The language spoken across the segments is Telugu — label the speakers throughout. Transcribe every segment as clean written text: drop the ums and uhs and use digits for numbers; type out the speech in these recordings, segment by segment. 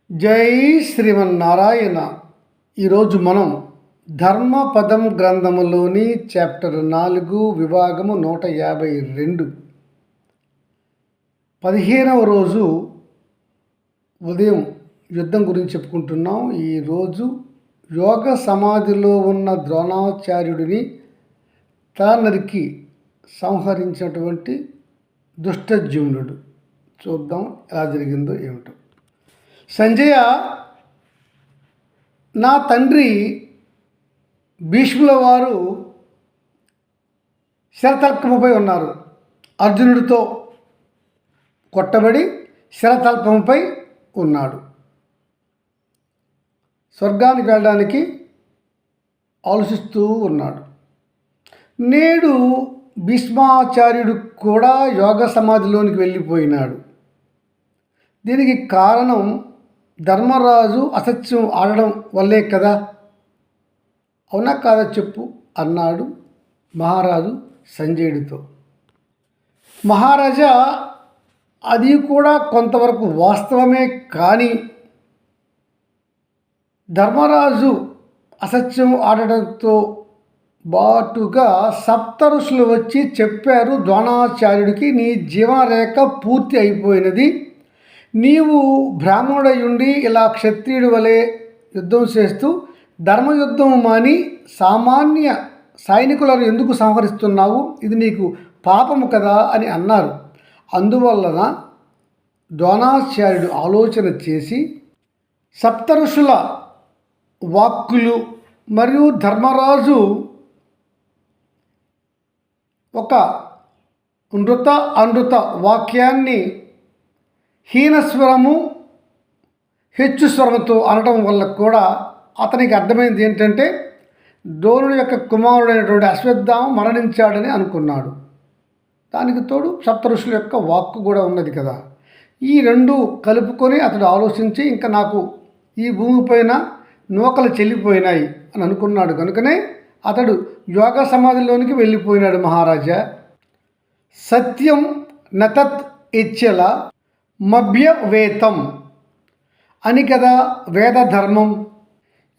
Speaker 1: జై శ్రీమన్నారాయణ. ఈరోజు మనం ధర్మపదం గ్రంథములోని చాప్టర్ 4 విభాగము 152 15వ రోజు ఉదయం యుద్ధం గురించి చెప్పుకుంటున్నాం. ఈరోజు యోగ సమాధిలో ఉన్న ద్రోణాచార్యుడిని తల నరికి సంహరించినటువంటి దుష్టజుమ్నుడు. చూద్దాం ఎలా జరిగిందో ఏమిటో. సంజయ, నా తండ్రి భీష్ముల వారు శరతల్పముపై ఉన్నారు. అర్జునుడితో కొట్టబడి శరతల్పముపై ఉన్నాడు. స్వర్గానికి వెళ్ళడానికి ఆలోచిస్తూ ఉన్నాడు. నేడు భీష్మాచార్యుడు కూడా యోగ సమాధిలోనికి వెళ్ళిపోయినాడు. దీనికి కారణం ధర్మరాజు అసత్యం ఆడడం వల్లే కదా. అవునా కాదా చెప్పు అన్నాడు మహారాజు సంజయుడితో. మహారాజా, అది కూడా కొంతవరకు వాస్తవమే, కానీ ధర్మరాజు అసత్యం ఆడడంతో బాటుగా సప్తఋషులు వచ్చి చెప్పారు, ద్రోణాచార్యుడికి నీ జీవనరేఖ పూర్తి అయిపోయినది. నీవు బ్రాహ్మణుడయుండి ఇలా క్షత్రియుడి వలె యుద్ధం చేస్తూ ధర్మయుద్ధం మాని సామాన్య సైనికులను ఎందుకు సంహరిస్తున్నావు? ఇది నీకు పాపము కదా అని అన్నారు. అందువలన ద్రోణాచార్యుడు ఆలోచన చేసి సప్తఋషుల వాక్కులు మరియు ధర్మరాజు ఒక నృత అనృత వాక్యాన్ని హీనస్వరము హెచ్చు స్వరముతో అనడం వల్ల కూడా అతనికి అర్థమైంది ఏంటంటే ద్రోణుడి యొక్క కుమారుడైనటువంటి అశ్వత్థామ మరణించాడని అనుకున్నాడు. దానికి తోడు సప్తఋషుల యొక్క వాక్కు కూడా ఉన్నది కదా. ఈ రెండు కలుపుకొని అతడు ఆలోచించి ఇంకా నాకు ఈ భూమిపైన నూకలు చెల్లిపోయినాయి అని అనుకున్నాడు. కనుకనే అతడు యోగ సమాధిలోనికి వెళ్ళిపోయినాడు. మహారాజా, సత్యం నతత్ ఇచ్చల మభ్యవేతం అని కదా వేద ధర్మం.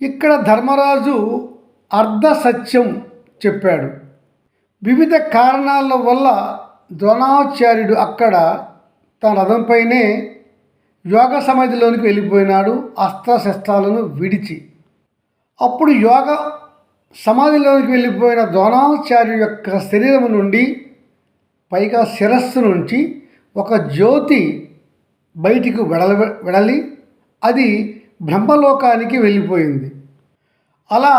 Speaker 1: ఇక్కడ ధర్మరాజు అర్ధ సత్యం చెప్పాడు. వివిధ కారణాల వల్ల ద్రోణాచార్యుడు అక్కడ తన రథంపైనే యోగ సమాధిలోనికి వెళ్ళిపోయినాడు, అస్త్రశస్త్రాలను విడిచి. అప్పుడు యోగ సమాధిలోనికి వెళ్ళిపోయిన ద్రోణాచార్యుడు యొక్క శరీరం నుండి, పైగా శిరస్సు నుంచి ఒక జ్యోతి బయటికి వెడలి అది బ్రహ్మలోకానికి వెళ్ళిపోయింది. అలా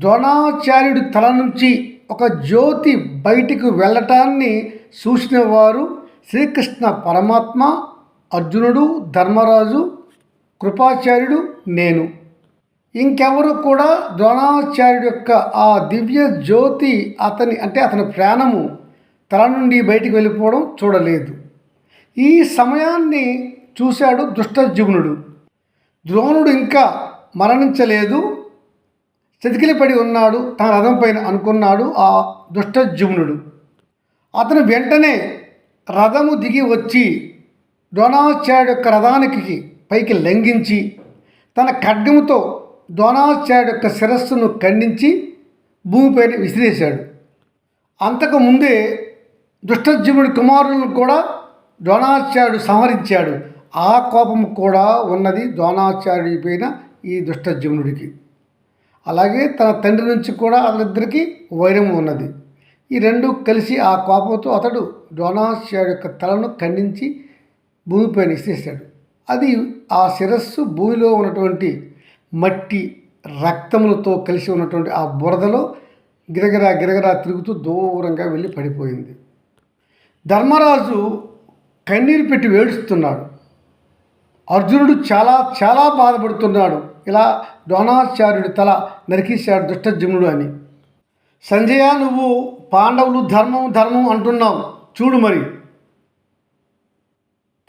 Speaker 1: ద్రోణాచార్యుడి తల నుంచి ఒక జ్యోతి బయటికి వెళ్ళటాన్ని చూసిన వారు శ్రీకృష్ణ పరమాత్మ, అర్జునుడు, ధర్మరాజు, కృపాచార్యుడు, నేను. ఇంకెవరు కూడా ద్రోణాచార్యుడి యొక్క ఆ దివ్య జ్యోతి అతని ప్రాణము తల నుండి బయటికి వెళ్ళిపోవడం చూడలేదు. ఈ సమయాన్ని చూశాడు దుష్టజుమ్నుడు. ద్రోణుడు ఇంకా మరణించలేదు, చతికిలపడి ఉన్నాడు తన రథం పైన అనుకున్నాడు ఆ దుష్టజుమ్నుడు. అతను వెంటనే రథము దిగి వచ్చి ద్రోణాచార్యుడి యొక్క రథానికి పైకి లంఘించి తన ఖడ్గముతో ద్రోణాచార్యుడి యొక్క శిరస్సును ఖండించి భూమిపైన విసిరేశాడు. అంతకుముందే దుష్టజుమ్నుడి కుమారులను కూడా ద్రోణాచార్యుడు సంహరించాడు. ఆ కోపము కూడా ఉన్నది ద్రోణాచార్యుడి పైన ఈ దుష్టజుమ్నుడికి. అలాగే తన తండ్రి నుంచి కూడా వాళ్ళిద్దరికీ వైరము ఉన్నది. ఈ రెండు కలిసి ఆ కోపంతో అతడు ద్రోణాచార్యుడి యొక్క తలను ఖండించి భూమిపైన విసిరేశాడు. అది ఆ శిరస్సు భూమిలో ఉన్నటువంటి మట్టి రక్తములతో కలిసి ఉన్నటువంటి ఆ బురదలో గిరగిరా గిరగిరా తిరుగుతూ దూరంగా వెళ్ళి పడిపోయింది. ధర్మరాజు కన్నీరు పెట్టి వేడుస్తున్నాడు. అర్జునుడు చాలా చాలా బాధపడుతున్నాడు. ఇలా ద్రోణాచార్యుడి తల నరికేశాడు దుష్టజుమ్నుడు అని. సంజయ, నువ్వు పాండవులు ధర్మం ధర్మం అంటున్నావు. చూడు మరి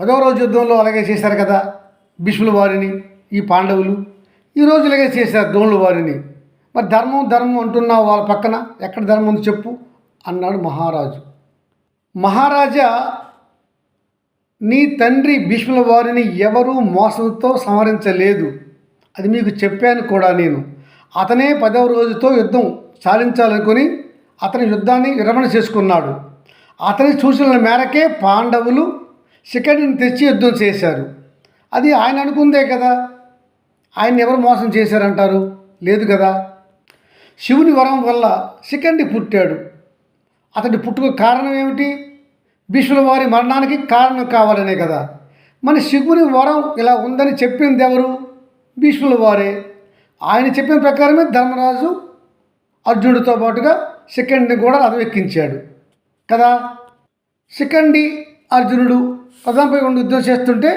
Speaker 1: 10వ రోజు యుద్ధంలో అలాగే చేశారు కదా భీష్ముల వారిని ఈ పాండవులు. ఈరోజు ఇలాగే చేశారు ద్రోణుల వారిని. మరి ధర్మం ధర్మం అంటున్నావు, వాళ్ళ పక్కన ఎక్కడ ధర్మం ఉంది చెప్పు అన్నాడు మహారాజు. మహారాజా, నీ తండ్రి భీష్ముల వారిని ఎవరూ మోసంతో సంహరించలేదు. అది మీకు చెప్పాను కూడా నేను. అతనే 10వ రోజుతో యుద్ధం సాధించాలనుకుని అతని యుద్ధాన్ని విరమణ చేసుకున్నాడు. అతని సూచనల మేరకే పాండవులు శిఖండిని తెచ్చి యుద్ధం చేశారు. అది ఆయన అనుకుందే కదా. ఆయన ఎవరు మోసం చేశారంటారు? లేదు కదా. శివుని వరం వల్ల శిఖండి పుట్టాడు. అతడి పుట్టుక కారణం ఏమిటి? భీష్ముల వారి మరణానికి కారణం కావాలనే కదా. మన శివుని వరం ఇలా ఉందని చెప్పింది ఎవరు? భీష్ముల వారే. ఆయన చెప్పిన ప్రకారమే ధర్మరాజు అర్జునుడితో పాటుగా శిఖండిని కూడా రథం ఎక్కించాడు కదా. శిఖండి అర్జునుడు రథంపై ఉండి యుద్ధం చేస్తుంటే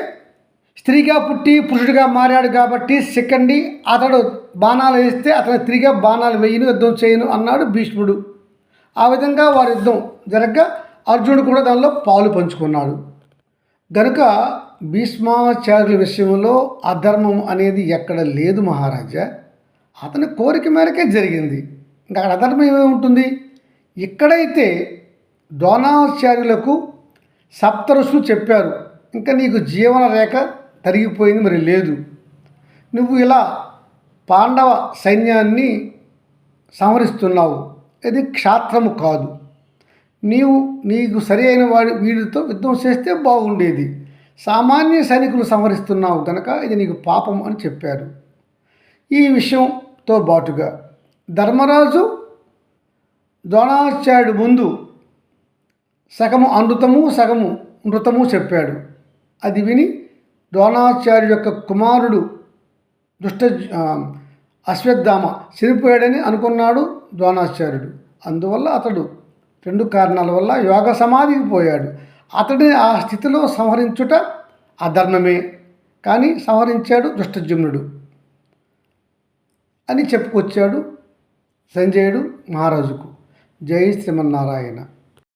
Speaker 1: స్త్రీగా పుట్టి పురుషుడిగా మారాడు కాబట్టి శిఖండి అతడు బాణాలు వేస్తే అతను తిరిగా బాణాలు వేయను, యుద్ధం చేయను అన్నాడు భీష్ముడు. ఆ విధంగా వారి యుద్ధం జరగగా అర్జునుడు కూడా దానిలో పాలు పంచుకున్నాడు. గనుక భీష్మాచార్యుల విషయంలో అధర్మం అనేది ఎక్కడ లేదు మహారాజా. అతని కోరిక మేరకే జరిగింది. ఇంకా అక్కడ అధర్మం ఏమేమి? ఇక్కడైతే ద్రోణాచార్యులకు సప్తఋషులు చెప్పారు, ఇంకా నీకు జీవన రేఖ తరిగిపోయింది, మరి లేదు. నువ్వు ఇలా పాండవ సైన్యాన్ని సంహరిస్తున్నావు, ఇది క్షాత్రము కాదు. నీకు సరి అయిన వీడితో యుద్ధం చేస్తే బాగుండేది. సామాన్య సైనికులు సంహరిస్తున్నావు కనుక ఇది నీకు పాపం అని చెప్పారు. ఈ విషయంతో బాటుగా ధర్మరాజు ద్రోణాచార్యుడు ముందు సగము అనృతము సగము నృతము చెప్పాడు. అది విని ద్రోణాచార్యుడు యొక్క కుమారుడు అశ్వత్థామ చనిపోయాడని అనుకున్నాడు ద్రోణాచార్యుడు. అందువల్ల అతడు 2 కారణాల వల్ల యోగ సమాధికి పోయాడు. అతడిని ఆ స్థితిలో సంహరించుట అధర్మమే, కానీ సంహరించాడు దుష్టజుమ్నుడు అని చెప్పుకొచ్చాడు సంజయుడు మహారాజుకు. జై శ్రీమన్నారాయణ.